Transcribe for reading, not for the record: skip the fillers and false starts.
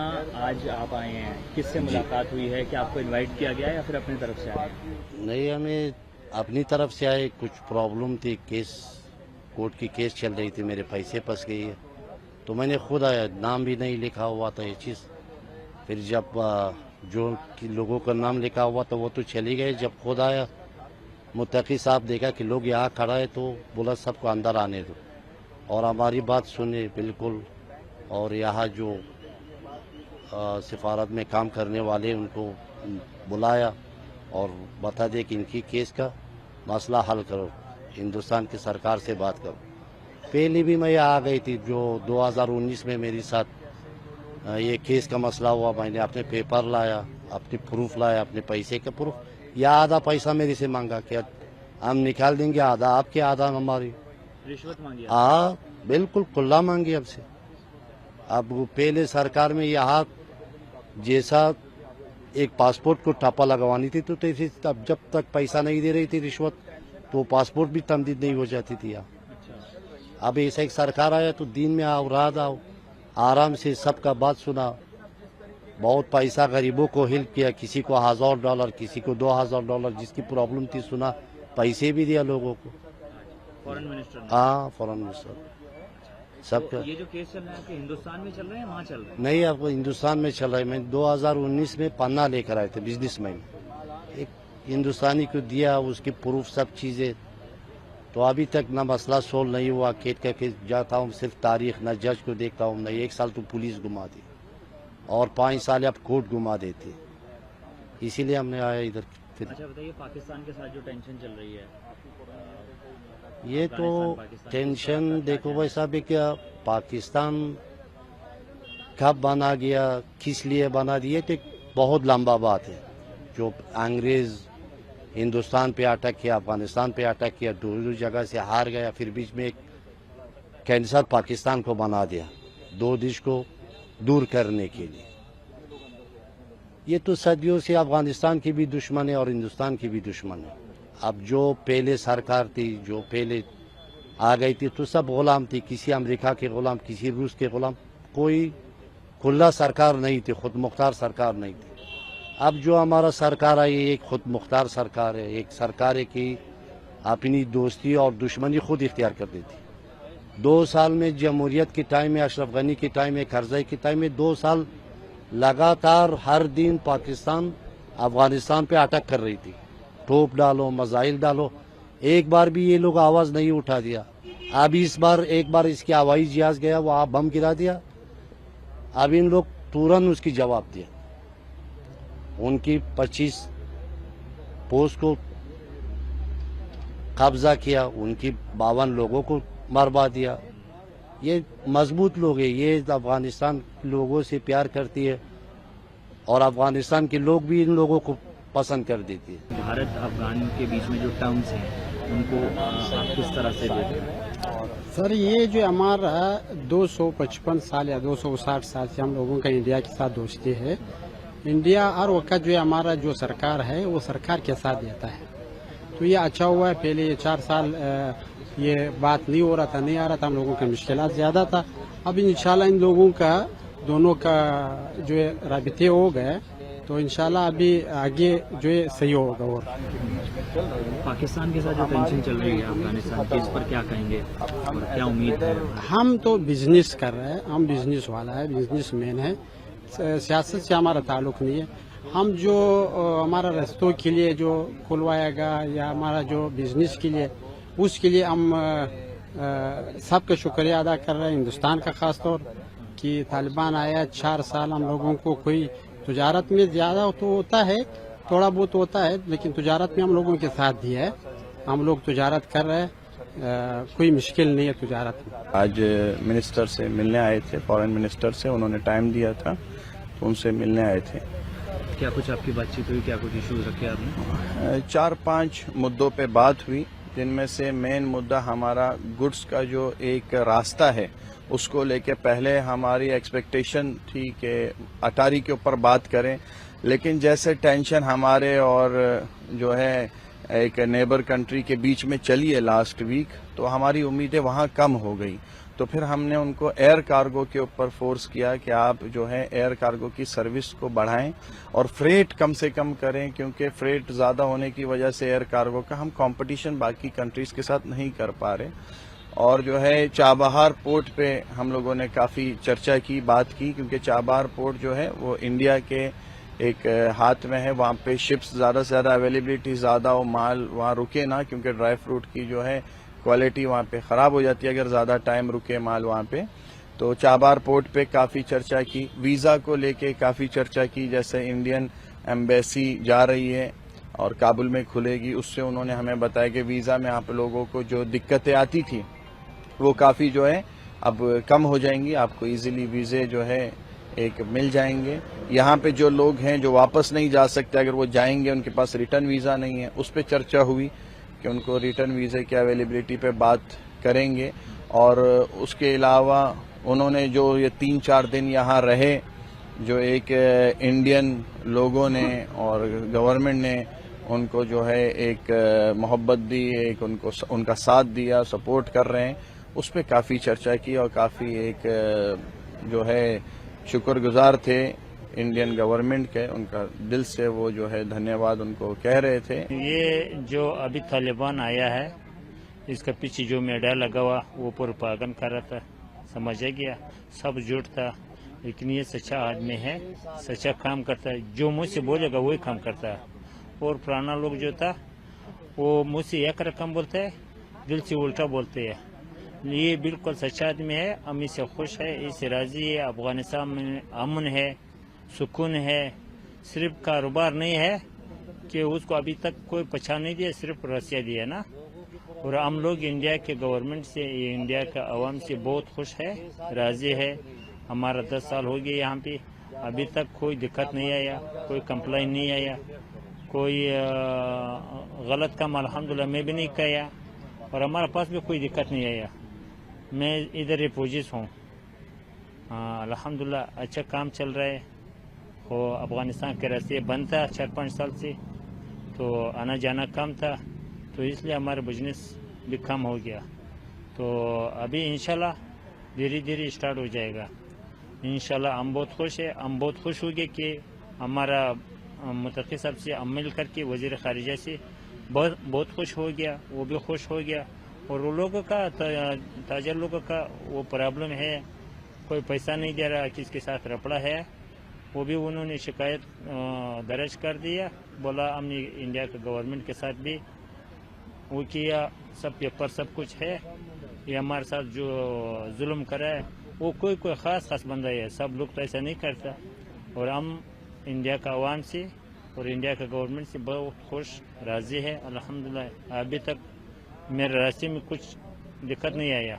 यहाँ आज आप आए हैं, किससे मुलाकात हुई है? क्या आपको इनवाइट किया गया है या फिर अपनी तरफ से आए हैं? नहीं, हमें अपनी तरफ से आए, कुछ प्रॉब्लम थी, केस कोर्ट की केस चल रही थी, मेरे पैसे फंस गई है तो मैंने खुद आया, नाम भी नहीं लिखा हुआ था ये चीज़। फिर जब जो लोगों का नाम लिखा हुआ था वो तो चली गए, जब खुद आया मुत्तकी साहब देखा कि लोग यहाँ खड़ा है तो बोला सबको अंदर आने दो और हमारी बात सुने बिल्कुल। और यहाँ जो सिफारत में काम करने वाले उनको बुलाया और बता दे कि इनकी केस का मसला हल करो, हिंदुस्तान की सरकार से बात करो। पहले भी मैं आ गई थी, जो 2019 में मेरे साथ ये केस का मसला हुआ, मैंने अपने पेपर लाया, अपने प्रूफ लाया, अपने पैसे का प्रूफ। या आधा पैसा मेरे से मांगा कि हम निकाल देंगे, आधा आपके आधा हमारी। रिश्वत मांगी? हाँ बिल्कुल, खुला मांगी हमसे। अब पहले सरकार में यहाँ जैसा एक पासपोर्ट को ठप्पा लगवानी थी तो तब जब तक पैसा नहीं दे रही थी रिश्वत तो पासपोर्ट भी तमदीद नहीं हो जाती थी यहाँ। अब ऐसा एक सरकार आया तो दिन में आओ रात आओ, आराम से सबका बात सुना, बहुत पैसा गरीबों को हेल्प किया, किसी को $1000, किसी को $2000, जिसकी प्रॉब्लम थी सुना, पैसे भी दिया लोगों को। Foreign minister? हाँ फॉरेन मिनिस्टर सबका। तो ये जो केस चल रहा है हिंदुस्तान में चल रहे हैं वहाँ चल रहे हैं? नहीं, आपको हिंदुस्तान में चल रहा है। मैं 2019 में पन्ना लेकर आए थे बिजनेसमैन, एक हिंदुस्तानी को दिया, उसकी प्रूफ सब चीज़ें। तो अभी तक ना मसला सोल्व नहीं हुआ। केट का केस जाता हूँ, सिर्फ तारीख, ना जज को देखता हूँ, ना 1 साल तो पुलिस घुमा दी और 5 साल अब कोर्ट घुमा देती, इसीलिए हमने आया इधर। फिर अच्छा बताइए, पाकिस्तान के साथ जो टेंशन चल रही है, ये तो टेंशन देखो भाई साहब, क्या पाकिस्तान कब बना गया, किस लिए बना दिया, तो बहुत लंबा बात है। जो अंग्रेज हिंदुस्तान पे अटैक किया, अफगानिस्तान पे अटैक किया, दोनों जगह से हार गया, फिर बीच में एक कैंसर पाकिस्तान को बना दिया, 2 देश को दूर करने के लिए। ये तो सदियों से अफगानिस्तान की भी दुश्मन है और हिंदुस्तान की भी दुश्मन है। अब जो पहले सरकार थी, जो पहले आ गई थी, तो सब गुलाम थी, किसी अमेरिका के गुलाम, किसी रूस के गुलाम, कोई खुला सरकार नहीं थी, खुद मुख्तार सरकार नहीं थी। अब जो हमारा सरकार आई, एक खुद मुख्तार सरकार है, एक सरकार है कि अपनी दोस्ती और दुश्मनी खुद इख्तियार कर देती। 2 साल में जमहूरियत के टाइम में, अशरफ गनी के टाइम में, करज़ई के टाइम में 2 साल लगातार हर दिन पाकिस्तान अफगानिस्तान पे अटैक कर रही थी, तोप डालो, मजाइल डालो, एक बार भी ये लोग आवाज़ नहीं उठा दिया। अब इस बार एक बार इसकी हवाई जहाज गया, वहाँ बम गिरा दिया, अब इन लोग तुरंत उसकी जवाब दिया। उनकी 25 पोस्ट को कब्जा किया, उनकी 52 लोगों को मरवा दिया। ये मजबूत लोग हैं, ये अफगानिस्तान लोगों से प्यार करती है और अफगानिस्तान के लोग भी इन लोगों को पसंद कर देती है। भारत अफगान के बीच में जो टर्म्स हैं उनको आप किस तरह से देखते हैं? सर, ये जो हमारा 255 साल या 260 साल से हम लोगों का इंडिया के साथ दोस्ती है। इंडिया हर वक्त जो हमारा जो सरकार है वो सरकार के साथ देता है, तो ये अच्छा हुआ है। पहले ये 4 साल ये बात नहीं हो रहा था, नहीं आ रहा था, हम लोगों का मुश्किलात ज़्यादा था। अब इंशाल्लाह इन लोगों का दोनों का जो है राबिते हो गए तो इंशाल्लाह अभी आगे जो है सही होगा। और पाकिस्तान के साथ जो टेंशन चल रही है अफगानिस्तान की, इस पर क्या कहेंगे और क्या उम्मीद है? हम तो बिजनेस कर रहे हैं, हम बिजनेस वाला है, बिजनेस मैन है, सियासत से हमारा ताल्लुक नहीं है। हम जो हमारा रस्तों के लिए जो खुलवाएगा या हमारा जो बिजनेस के लिए, उसके लिए हम सबका शुक्रिया अदा कर रहे हैं, हिंदुस्तान का खास तौर कि तालिबान आया 4 साल हम लोगों को कोई तजारत में ज़्यादा तो होता है, थोड़ा बहुत होता है, लेकिन तजारत में हम लोगों के साथ भी है, हम लोग तजारत कर रहे हैं, कोई मुश्किल नहीं है तजारत में। आज मिनिस्टर से मिलने आए थे, फॉरेन मिनिस्टर से, उन्होंने टाइम दिया था तो उनसे मिलने आए थे। क्या कुछ आपकी बातचीत हुई, क्या कुछ इश्यूज रखे आपने? 4-5 मुद्दों पे बात हुई, जिनमें से मेन मुद्दा हमारा गुड्स का जो एक रास्ता है उसको लेके पहले हमारी एक्सपेक्टेशन थी कि अटारी के ऊपर बात करें, लेकिन जैसे टेंशन हमारे और जो है एक नेबर कंट्री के बीच में चली है लास्ट वीक, तो हमारी उम्मीदें वहाँ कम हो गई। تو پھر ہم نے ان کو ایئر کارگو کے اوپر فورس کیا کہ آپ جو ہے ایئر کارگو کی سروس کو بڑھائیں اور فریٹ کم سے کم کریں، کیونکہ فریٹ زیادہ ہونے کی وجہ سے ایئر کارگو کا ہم کمپٹیشن باقی کنٹریز کے ساتھ نہیں کر پا رہے. اور جو ہے چابہار پورٹ پہ ہم لوگوں نے کافی چرچا کی، بات کی، کیونکہ چابہار پورٹ جو ہے وہ انڈیا کے ایک ہاتھ میں ہے. وہاں پہ شپس زیادہ سے زیادہ اویلیبلٹی زیادہ ہو، مال وہاں رکے نہ، کیونکہ ڈرائی فروٹ کی جو ہے کوالٹی وہاں پہ خراب ہو جاتی ہے اگر زیادہ ٹائم رکے مال وہاں پہ. تو چابہار پورٹ پہ کافی چرچا کی. ویزا کو لے کے کافی چرچا کی، جیسے انڈین ایمبیسی جا رہی ہے اور کابل میں کھلے گی، اس سے انہوں نے ہمیں بتایا کہ ویزا میں آپ لوگوں کو جو دقتیں آتی تھی وہ کافی جو ہے اب کم ہو جائیں گی، آپ کو ایزیلی ویزے جو ہے ایک مل جائیں گے. یہاں پہ جو لوگ ہیں جو واپس نہیں جا سکتے، اگر وہ جائیں گے ان کے پاس ریٹرن ویزا نہیں ہے، اس پہ چرچا ہوئی کہ ان کو ریٹرن ویزے کی اویلیبلٹی پہ بات کریں گے. اور اس کے علاوہ انہوں نے جو یہ 3-4 دن یہاں رہے، جو ایک انڈین لوگوں نے اور گورنمنٹ نے ان کو جو ہے ایک محبت دی، ایک ان کا ساتھ دیا، سپورٹ کر رہے ہیں، اس پہ کافی چرچا کی اور کافی ایک جو ہے شکر گزار تھے انڈین گورنمنٹ کے. ان کا دل سے وہ جو ہے دھنیہ واد ان کو کہہ رہے تھے. یہ جو ابھی طالبان آیا ہے، اس کا پیچھے جو میڈیا لگا ہوا وہ پروپاگنڈ کر رہا تھا، سمجھا گیا، سب جھوٹ تھا. لیکن یہ سچا آدمی ہے، سچا کام کرتا ہے، جو مجھ سے بولے گا وہی کام کرتا ہے. اور پرانا لوگ جو تھا وہ مجھ سے ایک رقم بولتے ہے، دل سے الٹا بولتے ہیں. یہ بالکل سچا آدمی ہے، ہم اس سے خوش ہے، اس سے راضی ہے. افغانستان میں امن ہے، سکون ہے. صرف کاروبار نہیں ہے کہ اس کو ابھی تک کوئی پہچان نہیں دیا، صرف رسیا دیا نا. اور ہم لوگ انڈیا کے گورنمنٹ سے، انڈیا کا عوام سے بہت خوش ہے، راضی ہے. ہمارا 10 سال ہو گئے یہاں پہ، ابھی تک کوئی دقت نہیں آیا، کوئی کمپلین نہیں آیا، کوئی غلط کام الحمدللہ میں بھی نہیں کیا، اور ہمارے پاس بھی کوئی دقت نہیں آیا. میں ادھر ریفوجیز ہوں. الحمدللہ اچھا کام چل رہا ہے. وہ افغانستان کے راستے بند تھا 4-5 سال سے، تو آنا جانا کم تھا، تو اس لیے ہمارا بزنس بھی کم ہو گیا. تو ابھی انشاءاللہ دھیرے دھیرے اسٹارٹ ہو جائے گا. انشاءاللہ ہم بہت خوش ہیں، ہم بہت خوش ہو گئے کہ ہمارا متقی صاحب سے ہم مل کر کے وزیر خارجہ سے بہت خوش ہو گیا، وہ بھی خوش ہو گیا. اور وہ لوگوں کا، تاجر لوگوں کا وہ پرابلم ہے، کوئی پیسہ نہیں دے رہا، کس کے ساتھ رپڑا ہے، وہ بھی انہوں نے شکایت درج کر دیا. بولا ہم نے انڈیا کے گورنمنٹ کے ساتھ بھی وہ کیا، سب پیپر سب کچھ ہے. یہ ہمارے ساتھ جو ظلم کرا ہے وہ کوئی خاص بندہ ہے، سب لوگ تو ایسا نہیں کرتا. اور ہم انڈیا کا عوام سے اور انڈیا کا گورنمنٹ سے بہت خوش راضی ہے الحمدللہ. ابھی تک میرے راستے میں کچھ دقت نہیں آیا.